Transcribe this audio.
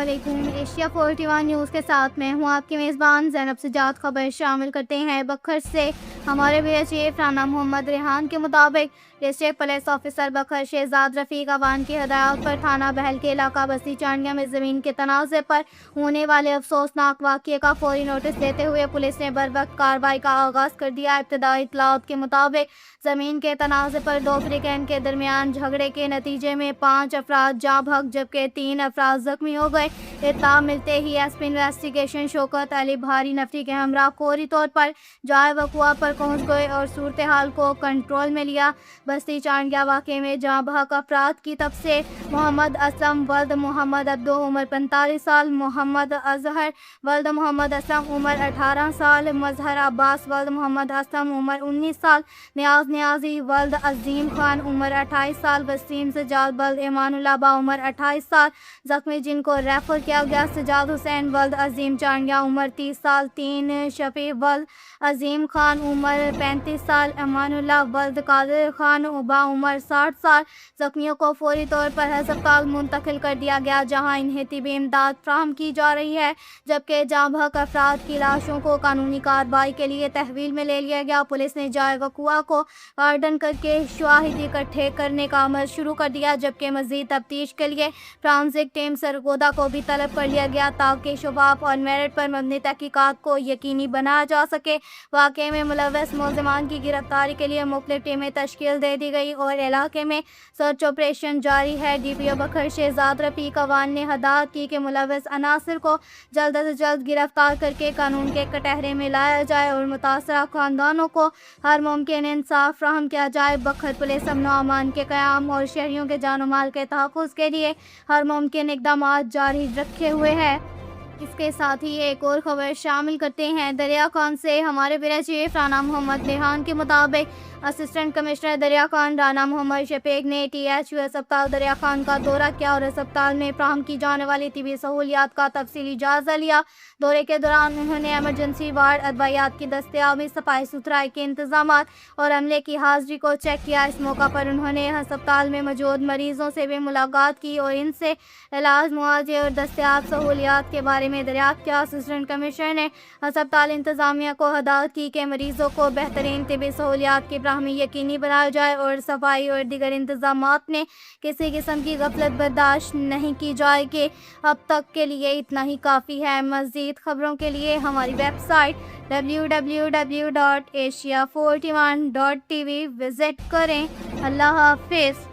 علیکم۔ Asia 41 news کے ساتھ میں ہوں آپ کی میزبان زینب سجاد۔ خبر شامل کرتے ہیں بکھر سے۔ ہمارے بی ایچ اے رانا محمد ریحان کے مطابق ڈسٹرکٹ پولیس آفیسر بکھر شہزاد رفیق عوان کی ہدایات پر تھانہ بہل کے علاقہ بستی چانڈیہ میں زمین کے تنازع پر ہونے والے افسوسناک واقعے کا فوری نوٹس لیتے ہوئے پولیس نے بروقت کارروائی کا آغاز کر دیا۔ ابتدائی اطلاعات کے مطابق زمین کے تنازع پر دو فریقین کے درمیان جھگڑے کے نتیجے میں 5 افراد جاں بحق جبکہ 3 افراد زخمی ہو گئے۔ اطلاع ملتے ہی S P investigation Shaukat Ali بھاری نفری کے ہمراہ فوری طور پر جائے وقوع پر پہنچ گئے اور صورتحال کو کنٹرول میں لیا۔ بستی چانڈیہ واقعے میں جاں بحق افراد کی تفصیل: محمد اسلم ولد محمد عبدو عمر 45 سال، محمد اظہر ولد محمد اسلم عمر 18 سال، مظہر عباس ولد محمد اسلم عمر 19 سال، نیاز نیازی ولد عظیم خان عمر 28 سال، وسیم سجاد ولد ایمان اللہ با عمر 28 سال۔ زخمی جن کو ریفر کیا گیا: سجاد حسین ولد عظیم چانڈیہ عمر 30 سال، 3 شفیع ولد عظیم خان عمر 35 سال، ایمان اللہ ولد قادر خان با عمر 60 سال۔ زخمیوں کو فوری طور پر ہسپتال منتقل کر دیا گیا جہاں انہیں طبی امداد فراہم کی جا رہی ہے، جبکہ جاں بحق افراد کی لاشوں کو قانونی کارروائی کے لیے تحویل میں لے لیا گیا۔ پولیس نے جائے وقوع کو کارڈن کر کے شواہد اکٹھے کرنے کا عمل شروع کر دیا، جبکہ مزید تفتیش کے لیے فرانزک ٹیم سرگودا کو بھی طلب کر لیا گیا تاکہ شفاف اور میرٹ پر مبنی تحقیقات کو یقینی بنایا جا سکے۔ واقعے میں ملوث ملزمان کی گرفتاری کے لیے مختلف ٹیمیں تشکیل دے دی گئی اور علاقے میں سرچ آپریشن جاری ہے۔ ڈی پی او بکھر شہزاد رفیق عوان نے ہدایت کی کہ ملوث عناصر کو جلد از جلد گرفتار کر کے قانون کے کٹہرے میں لایا جائے اور متاثرہ خاندانوں کو ہر ممکن انصاف فراہم کیا جائے۔ بکھر پولیس امن و امان کے قیام اور شہریوں کے جان و مال کے تحفظ کے لیے ہر ممکن اقدامات جاری رکھے ہوئے ہے۔ اس کے ساتھ ہی ایک اور خبر شامل کرتے ہیں دریا خان سے۔ ہمارے بیورو چیف رانا محمد ریحان کے مطابق اسسٹنٹ کمشنر دریا خان رانا محمد شفیق نے ٹی ایچ یو ہسپتال دریا خان کا دورہ کیا اور ہسپتال میں فراہم کی جانے والی طبی سہولیات کا تفصیلی جائزہ لیا۔ دورے کے دوران انہوں نے ایمرجنسی وارڈ، ادویات کی دستیابی، صفائی ستھرائی کے انتظامات اور عملے کی حاضری کو چیک کیا۔ اس موقع پر انہوں نے ہسپتال میں موجود مریضوں سے بھی ملاقات کی اور ان سے علاج، معالجے اور دستیاب سہولیات کے بارے میں دریافت کیا۔ اسسٹنٹ کمشنر نے ہسپتال انتظامیہ کو ہدایت کی کہ مریضوں کو بہترین طبی سہولیات کی فراہمی یقینی بنائی جائے اور صفائی اور دیگر انتظامات میں کسی قسم کی غفلت برداشت نہیں کی جائے گی۔ اب تک کے لیے اتنا ہی کافی ہے۔ مزید خبروں کے لیے ہماری ویب سائٹ www.asia41.tv وزٹ کریں۔ اللہ حافظ۔